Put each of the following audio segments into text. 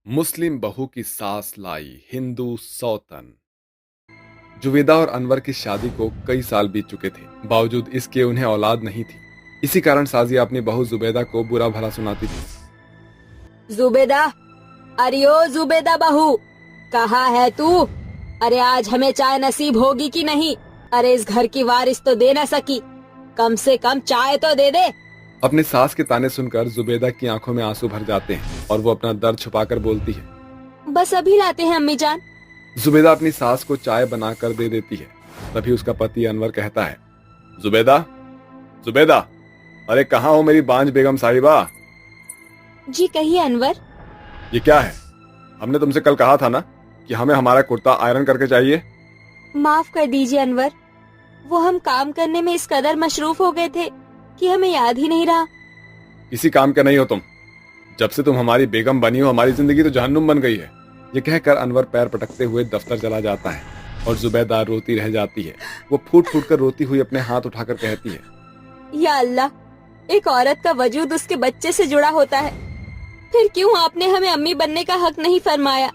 मुस्लिम बहू की सास लाई हिंदू सौतन। जुवेदा और अनवर की शादी को कई साल बीत चुके थे। बावजूद इसके उन्हें औलाद नहीं थी। इसी कारण साजिया अपनी बहू जुबैदा को बुरा भला सुनाती थी। जुबेदा, अरे ओ जुबेदा बहू, कहाँ है तू? अरे आज हमें चाय नसीब होगी कि नहीं? अरे इस घर की वारिस तो दे न सकी, कम से कम चाय तो दे दे। अपनी सास के ताने सुनकर जुबैदा की आंखों में आंसू भर जाते हैं और वो अपना दर्द छुपाकर बोलती है। बस अभी लाते हैं अम्मी जान। जुबैदा अपनी सास को चाय बनाकर दे देती है। तभी उसका पति अनवर कहता है, जुबैदा, जुबैदा, अरे कहाँ हो मेरी बांझ बेगम साहिबा? जी कहिए अनवर। ये क्या है? हमने तुमसे कल कहा था ना कि हमें हमारा कुर्ता आयरन करके चाहिए। माफ कर दीजिए अनवर, वो हम काम करने में इस कदर मशरूफ हो गए थे कि हमें याद ही नहीं रहा। किसी काम के नहीं हो तुम। जब से तुम हमारी बेगम बनी हो हमारी जिंदगी तो जहन्नुम बन गई है। ये कहकर अनवर पैर पटकते हुए दफ्तर चला जाता है और जुबैदा रोती रह जाती है। वो फूट फूट कर रोती हुई अपने हाथ उठाकर कहती है, या अल्लाह, एक औरत का वजूद उसके बच्चे से जुड़ा होता है, फिर क्यों आपने हमें अम्मी बनने का हक नहीं फरमाया?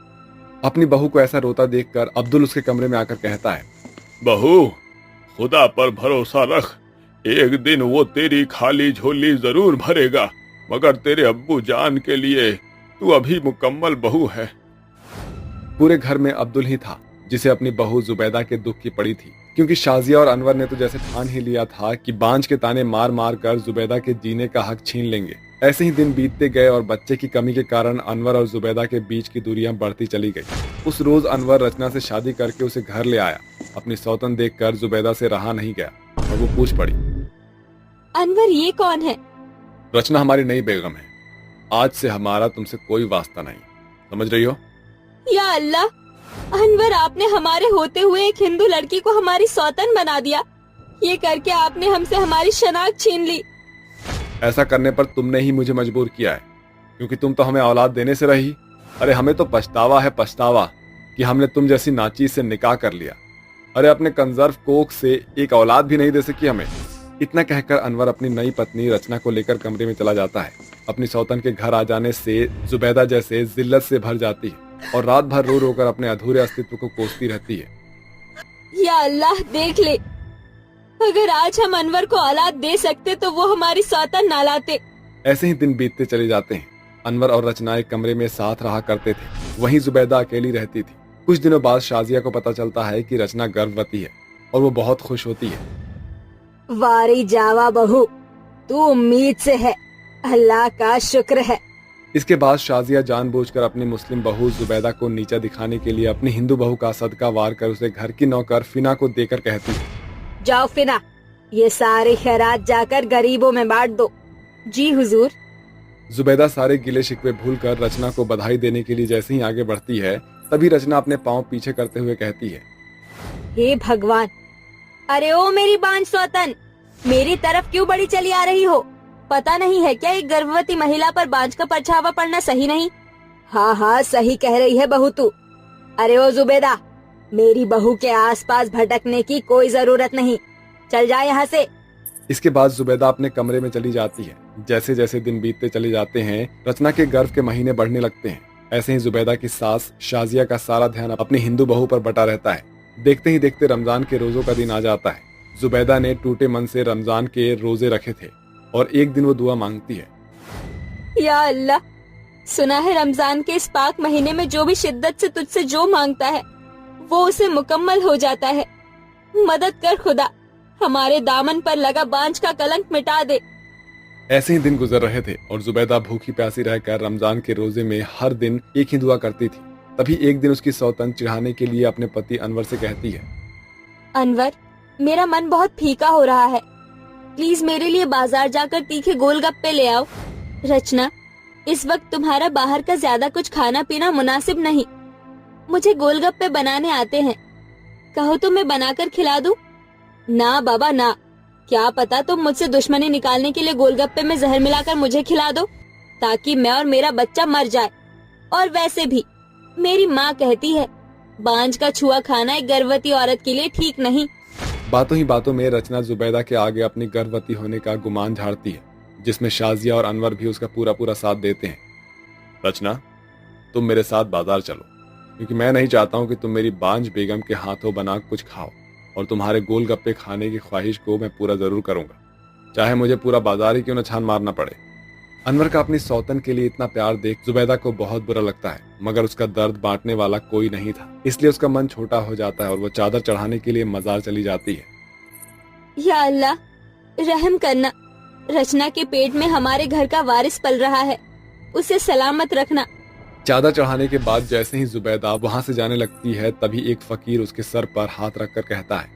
अपनी बहू को ऐसा रोता देखकर अब्दुल उसके कमरे में आकर कहता है, बहू, खुदा पर भरोसा रख, एक दिन वो तेरी खाली झोली जरूर भरेगा, मगर तेरे अब्बू जान के लिए तू अभी मुकम्मल बहू है। पूरे घर में अब्दुल ही था जिसे अपनी बहू जुबैदा के दुख की पड़ी थी, क्योंकि शाजिया और अनवर ने तो जैसे ठान ही लिया था कि बांझ के ताने मार मार कर जुबैदा के जीने का हक छीन लेंगे। ऐसे ही दिन बीतते गए और बच्चे की कमी के कारण अनवर और जुबैदा के बीच की दूरियां बढ़ती चली गई। उस रोज अनवर रचना से शादी करके उसे घर ले आया। अपनी सौतन देखकर जुबैदा से रहा नहीं गया और वो पूछ पड़ी, अनवर ये कौन है? रचना हमारी नई बेगम है। आज से हमारा तुमसे कोई वास्ता नहीं, समझ रही हो? या अल्लाह, अनवर, आपने हमारे होते हुए एक हिंदू लड़की को हमारी सौतन बना दिया। ये करके आपने हमसे हमारी शनाख्त छीन ली। ऐसा करने पर तुमने ही मुझे मजबूर किया है, क्योंकि तुम तो हमें औलाद देने से रही। अरे हमें तो पछतावा है, पछतावा कि हमने तुम जैसी नाचीज से निकाह कर लिया। अरे अपने कंजर्व कोख से एक औलाद भी नहीं दे सकी हमें। इतना कहकर अनवर अपनी नई पत्नी रचना को लेकर कमरे में चला जाता है। अपनी सौतन के घर आ जाने से जुबैदा जैसे जिल्लत से भर जाती है और रात भर रो रो कर अपने अधूरे अस्तित्व को कोसती रहती है। या अल्लाह, देख ले, अगर आज हम अनवर को औलाद दे सकते तो वो हमारी सौतन ना लाते। ऐसे ही दिन बीतते चले जाते हैं। अनवर और रचना एक कमरे में साथ रहा करते थे। वहीं जुबैदा अकेली रहती थी। कुछ दिनों बाद शाजिया को पता चलता है कि रचना गर्भवती है और वो बहुत खुश होती है। वारी जावा बहू, तू उम्मीद से है, अल्लाह का शुक्र है। इसके बाद शाजिया जानबूझकर अपनी मुस्लिम बहू जुबैदा को नीचा दिखाने के लिए अपनी हिंदू बहू का सदका वार कर उसे घर की नौकर फिना को देकर कहती है, जाओ फिना, ये सारे खैरात जाकर गरीबों में बांट दो। जी हुजूर। जुबैदा सारे गिले शिकवे भूलकर रचना को बधाई देने के लिए जैसे ही आगे बढ़ती है, तभी रचना अपने पांव पीछे करते हुए कहती है, हे भगवान, अरे ओ मेरी बांझ सौतन, मेरी तरफ क्यों बड़ी चली आ रही हो? पता नहीं है क्या एक गर्भवती महिला पर बांझ का परछावा पड़ना सही नहीं? हाँ हाँ, सही कह रही है बहू तू। अरे ओ जुबेदा, मेरी बहू के आसपास भटकने की कोई जरूरत नहीं, चल जा यहाँ से। इसके बाद जुबैदा अपने कमरे में चली जाती है। जैसे जैसे दिन बीतते चले जाते हैं, रचना के गर्भ के महीने बढ़ने लगते हैं। ऐसे ही जुबैदा की सास शाजिया का सारा ध्यान अपनी हिंदू बहू पर बटा रहता है। देखते ही देखते रमजान के रोजों का दिन आ जाता है। जुबैदा ने टूटे मन से रमजान के रोजे रखे थे और एक दिन वो दुआ मांगती है, या अल्लाह, सुना है रमजान के इस पाक महीने में जो भी शिद्दत से तुझसे जो मांगता है वो उसे मुकम्मल हो जाता है। मदद कर खुदा, हमारे दामन पर लगा बांझ का कलंक मिटा दे। ऐसे ही दिन गुजर रहे थे और जुबैदा भूखी प्यासी रहकर रमजान के रोजे में हर दिन एक ही दुआ करती थी। तभी एक दिन उसकी सौतन चिढ़ाने के लिए अपने पति अनवर से कहती है, अनवर, मेरा मन बहुत फीका हो रहा है, प्लीज मेरे लिए बाजार जाकर तीखे गोलगप्पे ले आओ। रचना, इस वक्त तुम्हारा बाहर का ज्यादा कुछ खाना पीना मुनासिब नहीं। मुझे गोलगप्पे बनाने आते हैं, कहो तो मैं बनाकर खिला दूं? ना बाबा ना, क्या पता तुम मुझसे दुश्मनी निकालने के लिए गोलगप्पे में जहर मिलाकर मुझे खिला दो ताकि मैं और मेरा बच्चा मर जाए। और वैसे भी मेरी माँ कहती है, बांझ का छुआ खाना एक गर्भवती औरत के लिए ठीक नहीं। बातों ही बातों में रचना जुबैदा के आगे अपनी गर्भवती होने का गुमान झाड़ती है, जिसमें शाजिया और अनवर भी उसका पूरा पूरा साथ देते हैं। रचना, तुम मेरे साथ बाजार चलो, क्योंकि मैं नहीं चाहता हूँ कि तुम मेरी बांझ बेगम के हाथों बना कुछ खाओ, और तुम्हारे गोलगप्पे खाने की ख्वाहिश को मैं पूरा जरूर करूंगा, चाहे मुझे पूरा बाजार ही क्यों न छान मारना पड़े। अनवर का अपनी सौतन के लिए इतना प्यार देख जुबैदा को बहुत बुरा लगता है, मगर उसका दर्द बांटने वाला कोई नहीं था, इसलिए उसका मन छोटा हो जाता है और वो चादर चढ़ाने के लिए मजार चली जाती है। या अल्लाह, रहम करना, रचना के पेट में हमारे घर का वारिस पल रहा है, उसे सलामत रखना। चादर चढ़ाने के बाद जैसे ही जुबैदा वहां से जाने लगती है, तभी एक फकीर उसके सर पर हाथ रखकर कहता है,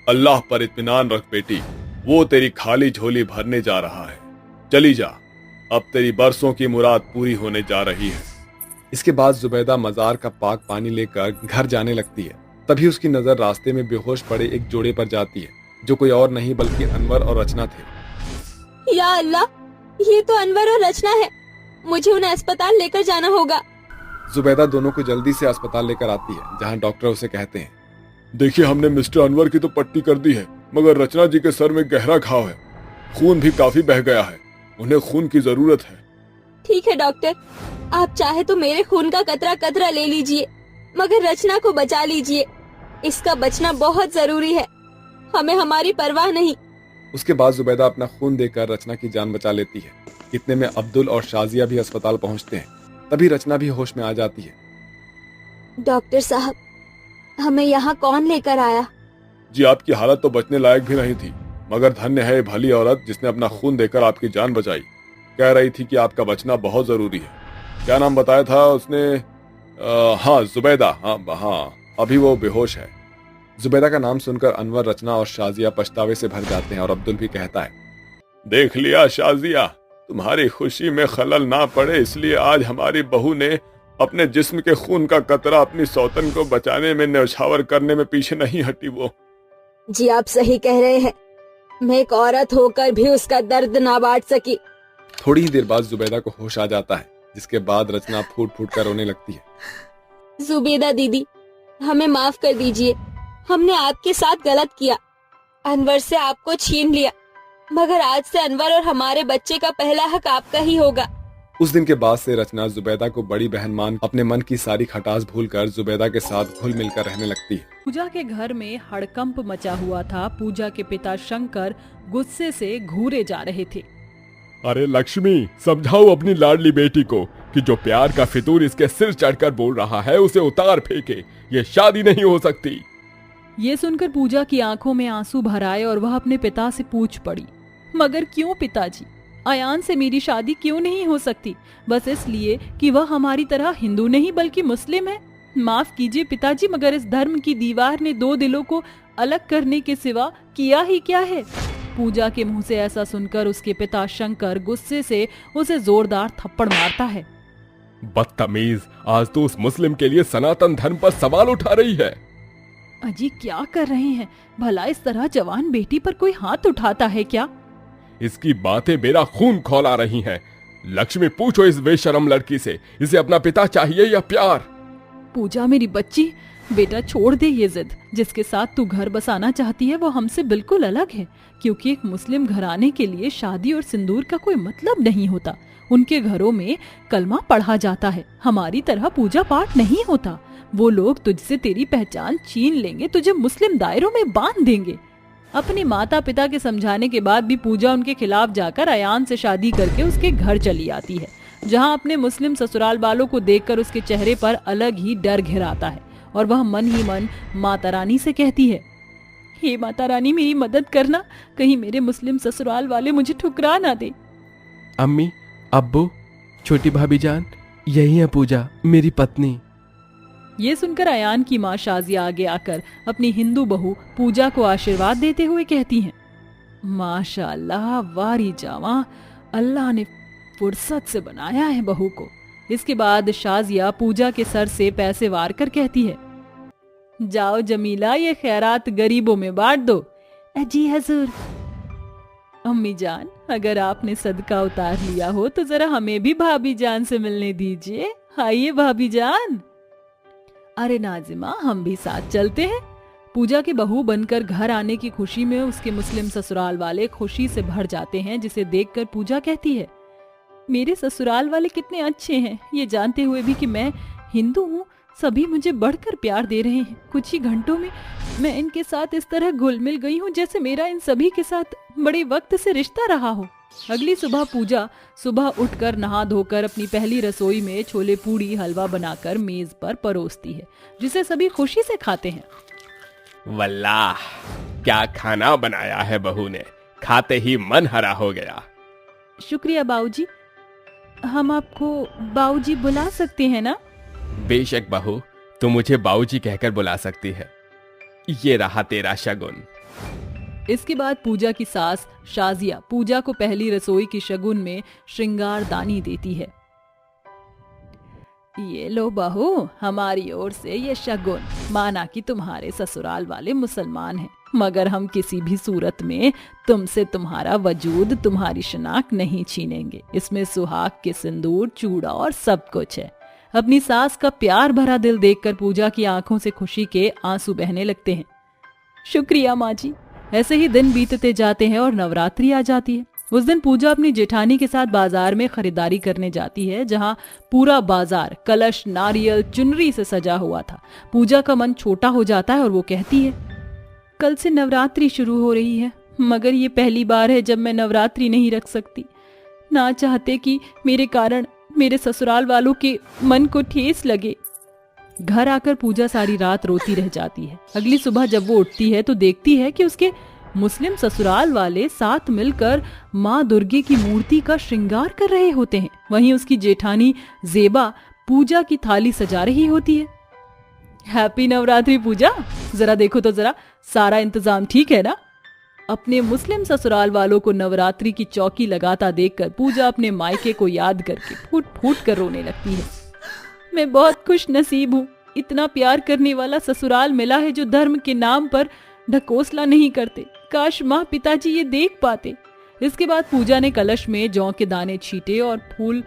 अल्लाह पर इत्मीनान रख बेटी, वो तेरी खाली झोली भरने जा रहा है, चली जा, अब तेरी बरसों की मुराद पूरी होने जा रही है। इसके बाद जुबैदा मजार का पाक पानी लेकर घर जाने लगती है। तभी उसकी नजर रास्ते में बेहोश पड़े एक जोड़े पर जाती है, जो कोई और नहीं बल्कि अनवर और रचना थे। या अल्लाह, ये तो अनवर और रचना है, मुझे उन्हें अस्पताल लेकर जाना होगा। जुबैदा दोनों को जल्दी से अस्पताल लेकर आती है, जहां डॉक्टर उसे कहते हैं, देखिए हमने मिस्टर अनवर की तो पट्टी कर दी है, मगर रचना जी के सर में गहरा घाव है, खून भी काफी बह गया है, उन्हें खून की जरूरत है। ठीक है डॉक्टर, आप चाहे तो मेरे खून का कतरा कतरा ले लीजिए, मगर रचना को बचा लीजिए, इसका बचना बहुत जरूरी है, हमें हमारी परवाह नहीं। उसके बाद जुबैदा अपना खून देकर रचना की जान बचा लेती है। इतने में अब्दुल और शाजिया भी अस्पताल पहुंचते हैं। तभी रचना भी होश में आ जाती है। डॉक्टर साहब, हमें यहाँ कौन लेकर आया? जी, आपकी हालत तो बचने लायक भी नहीं थी, मगर धन्य है ये भली औरत जिसने अपना खून देकर आपकी जान बचाई। कह रही थी कि आपका बचना बहुत जरूरी है। क्या नाम बताया था उसने? हाँ, जुबैदा। हाँ, अभी वो बेहोश है। जुबैदा का नाम सुनकर अनवर, रचना और शाजिया पछतावे से भर जाते हैं और अब्दुल भी कहता है, देख लिया शाजिया, तुम्हारी खुशी में खलल ना पड़े इसलिए आज हमारी बहू ने अपने जिस्म के खून का कतरा अपनी सौतन को बचाने में न्यौछावर करने में पीछे नहीं हटी। वो जी आप सही कह रहे हैं, मैं एक औरत होकर भी उसका दर्द ना बांट सकी। थोड़ी ही देर बाद जुबैदा को होश आ जाता है, जिसके बाद रचना फूट फूट कर रोने लगती है। जुबैदा दीदी, हमें माफ कर दीजिए, हमने आपके साथ गलत किया, अनवर से आपको छीन लिया, मगर आज से अनवर और हमारे बच्चे का पहला हक आपका ही होगा। उस दिन के बाद से रचना जुबैदा को बड़ी बहन मान अपने मन की सारी खटास भूलकर जुबैदा के साथ घुल मिलकर रहने लगती है। पूजा के घर में हड़कंप मचा हुआ था। पूजा के पिता शंकर गुस्से से घूरे जा रहे थे। अरे लक्ष्मी, समझाओ अपनी लाडली बेटी को कि जो प्यार का फितूर इसके सिर चढ़कर बोल रहा है उसे उतार फेंके, ये शादी नहीं हो सकती। ये सुनकर पूजा की आंखों में आंसू भर आए और वह अपने पिता से पूछ पड़ी, मगर क्यों पिताजी, अयान से मेरी शादी क्यों नहीं हो सकती? बस इसलिए कि वह हमारी तरह हिंदू नहीं बल्कि मुस्लिम है। माफ कीजिए पिताजी, मगर इस धर्म की दीवार ने दो दिलों को अलग करने के सिवा किया ही क्या है? पूजा के मुंह से ऐसा सुनकर उसके पिता शंकर गुस्से से उसे जोरदार थप्पड़ मारता है। बदतमीज, आज तो उस मुस्लिम के लिए सनातन धर्म पर सवाल उठा रही है। अजी क्या कर रहे हैं? भला इस तरह जवान बेटी पर कोई हाथ उठाता है क्या? इसकी बातें मेरा खून खौला रही हैं। लक्ष्मी, पूछो इस बेशरम लड़की से, इसे अपना पिता चाहिए या प्यार? पूजा मेरी बच्ची, बेटा छोड़ दे ये जिद। जिसके साथ तू घर बसाना चाहती है वो हमसे बिल्कुल अलग है, क्योंकि एक मुस्लिम घराने के लिए शादी और सिंदूर का कोई मतलब नहीं होता। उनके घरों में कलमा पढ़ा जाता है, हमारी तरह पूजा पाठ नहीं होता। वो लोग तुझसे तेरी पहचान छीन लेंगे, तुझे मुस्लिम दायरों में बांध देंगे। अपने माता पिता के समझाने के बाद भी पूजा उनके खिलाफ जाकर अयान से शादी करके उसके घर चली आती है, जहां अपने मुस्लिम ससुराल वालों को देखकर उसके चेहरे पर अलग ही डर घिराता है और वह मन ही मन माता रानी से कहती है, हे माता रानी, मेरी मदद करना, कहीं मेरे मुस्लिम ससुराल वाले मुझे ठुकरा ना दे। अम्मी, अब्बू, छोटी भाभी जान, यही है पूजा, मेरी पत्नी। ये सुनकर अयान की माँ शाजिया आगे आकर अपनी हिंदू बहू पूजा को आशीर्वाद देते हुए कहती हैं, माशाअल्लाह, वारी जावा, अल्लाह ने फुर्सत से बनाया है बहू को। इसके बाद शाजिया पूजा के सर से पैसे वार कर कहती है, जाओ जमीला, ये खैरात गरीबों में बांट दो। जी हजूर। अम्मी जान, अगर आपने सदका उतार लिया हो तो जरा हमें भी भाभी जान से मिलने दीजिए। आइए भाभी जान। अरे नाजिमा, हम भी साथ चलते हैं। पूजा के बहू बनकर घर आने की खुशी में उसके मुस्लिम ससुराल वाले खुशी से भर जाते हैं, जिसे देखकर पूजा कहती है, मेरे ससुराल वाले कितने अच्छे हैं, ये जानते हुए भी कि मैं हिंदू हूँ सभी मुझे बढ़कर प्यार दे रहे हैं। कुछ ही घंटों में मैं इनके साथ इस तरह घुल मिल गई हूँ जैसे मेरा इन सभी के साथ बड़े वक्त से रिश्ता रहा हो। अगली सुबह पूजा सुबह उठकर नहा धोकर अपनी पहली रसोई में छोले पूड़ी हलवा बनाकर मेज पर परोसती है, जिसे सभी खुशी से खाते हैं। वल्लाह, क्या खाना बनाया है बहू ने, खाते ही मन हरा हो गया। शुक्रिया बाऊजी। हम आपको बाऊजी बुला सकते हैं ना? बेशक बहू, तू मुझे बाऊजी कहकर बुला सकती है। ये रहा तेरा शगुन। इसके बाद पूजा की सास शाजिया पूजा को पहली रसोई की शगुन में श्रृंगार दानी देती है। ये लो बहू, हमारी ओर से ये शगुन। माना कि तुम्हारे ससुराल वाले मुसलमान हैं, मगर हम किसी भी सूरत में तुमसे तुम्हारा वजूद, तुम्हारी शनाख्त नहीं छीनेंगे। इसमें सुहाग के सिंदूर, चूड़ा और सब कुछ है। अपनी सास का प्यार भरा दिल देखकर पूजा की आंखों से खुशी के आंसू बहने लगते हैं। शुक्रिया माँ जी। ऐसे ही दिन बीतते जाते हैं और नवरात्रि आ जाती है। उस दिन पूजा अपनी जेठानी के साथ बाजार में खरीदारी करने जाती है, जहां पूरा बाजार कलश, नारियल, चुनरी से सजा हुआ था। पूजा का मन छोटा हो जाता है और वो कहती है, कल से नवरात्रि शुरू हो रही है, मगर ये पहली बार है जब मैं नवरात्रि नहीं रख सकती। ना चाहते कि मेरे कारण मेरे ससुराल वालों के मन को ठेस लगे। घर आकर पूजा सारी रात रोती रह जाती है। अगली सुबह जब वो उठती है तो देखती है कि उसके मुस्लिम ससुराल वाले साथ मिलकर माँ दुर्गे की मूर्ति का श्रृंगार कर रहे होते हैं। वहीं उसकी जेठानी जेबा पूजा की थाली सजा रही होती है। हैप्पी नवरात्रि पूजा, जरा देखो तो जरा, सारा इंतजाम ठीक है ना? अपने मुस्लिम ससुराल वालों को नवरात्रि की चौकी लगाता देखकर पूजा अपने मायके को याद करके फूट फूट कर रोने लगती है। मैं बहुत खुश नसीब हूँ, इतना प्यार करने वाला ससुराल मिला है जो धर्म के नाम पर ढकोसला नहीं करते। काश माँ पिताजी ये देख पाते। इसके बाद पूजा ने कलश में जौ के दाने छीटे और फूल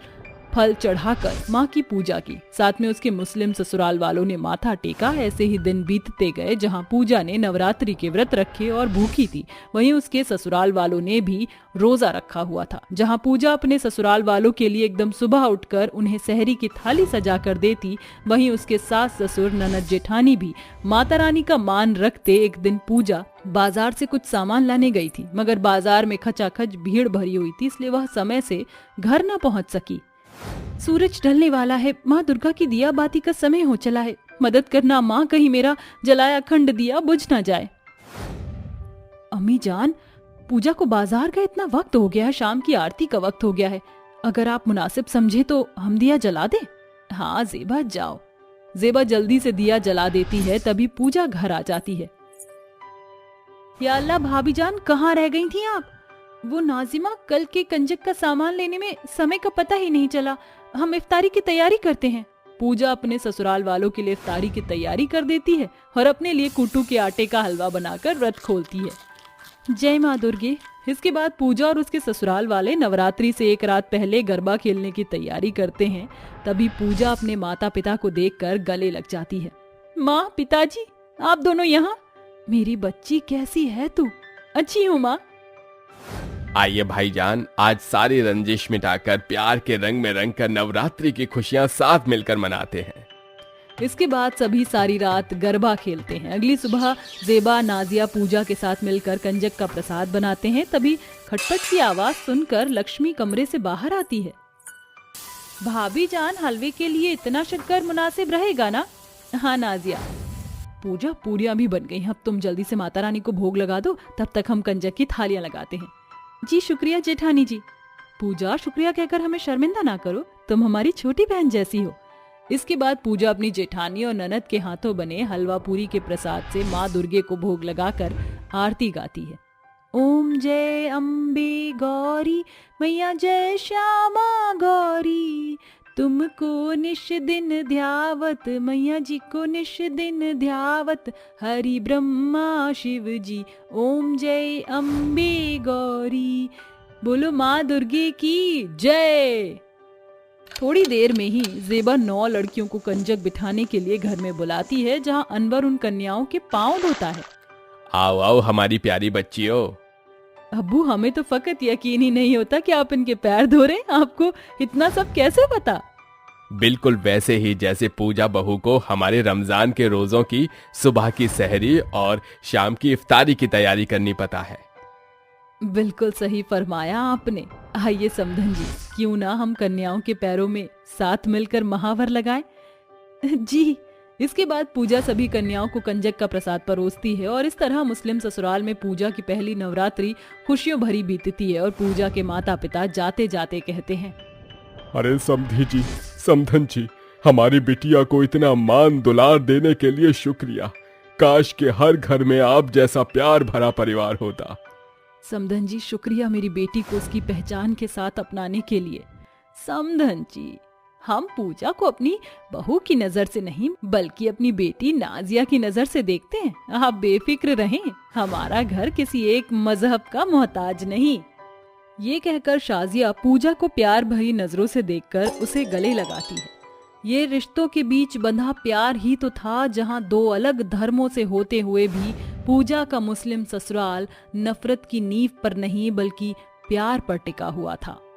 फल चढ़ाकर माँ की पूजा की। साथ में उसके मुस्लिम ससुराल वालों ने माथा टेका। ऐसे ही दिन बीतते गए, जहाँ पूजा ने नवरात्रि के व्रत रखे और भूखी थी, वहीं उसके ससुराल वालों ने भी रोजा रखा हुआ था। जहाँ पूजा अपने ससुराल वालों के लिए एकदम सुबह उठकर उन्हें सहरी की थाली सजा कर देती, वहीं उसके सास ससुर, ननद, जेठानी भी माता रानी का मान रखते। एक दिन पूजा बाजार से कुछ सामान लाने गई थी, मगर बाजार में खचाखच भीड़ भरी हुई थी, इसलिए वह समय से घर न पहुंच सकी। सूरज ढलने वाला है, माँ दुर्गा की दिया बाती का समय हो चला है। मदद करना माँ, कहीं मेरा जलाया अखंड दिया बुझ ना जाए। अम्मी जान, पूजा को बाजार का इतना वक्त हो गया है, शाम की आरती का वक्त हो गया है। अगर आप मुनासिब समझे तो हम दिया जला दें। हाँ जेबा, जाओ। जेबा जल्दी से दिया जला देती है। तभी पूजा घर आ जाती है। या अल्लाह भाभी जान, कहाँ रह गई थी आप? वो नाजिमा, कल के कंजक का सामान लेने में समय का पता ही नहीं चला। हम इफ्तारी की तैयारी करते हैं। पूजा अपने ससुराल वालों के लिए इफ्तारी की तैयारी कर देती है और अपने लिए कुट्टू के आटे का हलवा बनाकर व्रत खोलती है। जय माँ दुर्गे। इसके बाद पूजा और उसके ससुराल वाले नवरात्रि से एक रात पहले गरबा खेलने की तैयारी करते हैं। तभी पूजा अपने माता पिता को देखकर गले लग जाती है। माँ, पिताजी, आप दोनों यहाँ? मेरी बच्ची, कैसी है तू? अच्छी हूँ माँ। आइए भाईजान, आज सारी रंजिश मिटाकर प्यार के रंग में रंग कर नवरात्रि की खुशियां साथ मिलकर मनाते हैं। इसके बाद सभी सारी रात गरबा खेलते हैं। अगली सुबह जेबा, नाजिया पूजा के साथ मिलकर कंजक का प्रसाद बनाते हैं। तभी खटपट की आवाज सुनकर लक्ष्मी कमरे से बाहर आती है। भाभी जान, हलवे के लिए इतना शक्कर मुनासिब रहेगा ना? हाँ नाजिया। पूजा, पूरियां भी बन गई। अब तुम जल्दी से माता रानी को भोग लगा दो, तब तक हम कंजक की थालियां लगाते हैं। जी शुक्रिया जेठानी जी। पूजा, शुक्रिया कहकर हमें शर्मिंदा ना करो, तुम हमारी छोटी बहन जैसी हो। इसके बाद पूजा अपनी जेठानी और ननद के हाथों बने हलवा पूरी के प्रसाद से माँ दुर्गे को भोग लगाकर आरती गाती है। ओम जय अम्बे गौरी, मैया जय श्यामा गौरी, तुमको निश दिन ध्यावत, मैया जी को निश दिन ध्यावत, हरि ब्रह्मा शिव जी, ओम जय अम्बे गौरी। बोलो माँ दुर्गे की जय। थोड़ी देर में ही जेबा 9 लड़कियों को कंजक बिठाने के लिए घर में बुलाती है, जहाँ अनवर उन कन्याओं के पांव धोता है। आओ आओ हमारी प्यारी बच्चियों। अब्बू, हमें तो फकत यकीन ही नहीं होता कि आप इनके पैर धो रहे हैं। आपको इतना सब कैसे पता? बिल्कुल वैसे ही जैसे पूजा बहू को हमारे रमजान के रोजों की सुबह की सहरी और शाम की इफ्तारी की तैयारी करनी पता है। बिल्कुल सही फरमाया आपने। आइए समधन जी, क्यों ना हम कन्याओं के पैरों में साथ मिलकर महावर लगाएं? जी। इसके बाद पूजा सभी कन्याओं को कंजक का प्रसाद परोसती है और इस तरह मुस्लिम ससुराल में पूजा की पहली नवरात्रि खुशियों भरी बीतती है और पूजा के माता पिता जाते जाते कहते हैं, अरे समधी जी, समधन जी, हमारी बिटिया को इतना मान दुलार देने के लिए शुक्रिया। काश के हर घर में आप जैसा प्यार भरा परिवार होता। समधन जी, शुक्रिया मेरी बेटी को उसकी पहचान के साथ अपनाने के लिए। समधन जी, हम पूजा को अपनी बहू की नजर से नहीं बल्कि अपनी बेटी नाजिया की नजर से देखते हैं। आप बेफिक्र रहें, हमारा घर किसी एक मजहब का मोहताज नहीं। ये कहकर शाजिया पूजा को प्यार भरी नजरों से देखकर उसे गले लगाती है। ये रिश्तों के बीच बंधा प्यार ही तो था, जहां दो अलग धर्मों से होते हुए भी पूजा का मुस्लिम ससुराल नफरत की नींव पर नहीं बल्कि प्यार पर टिका हुआ था।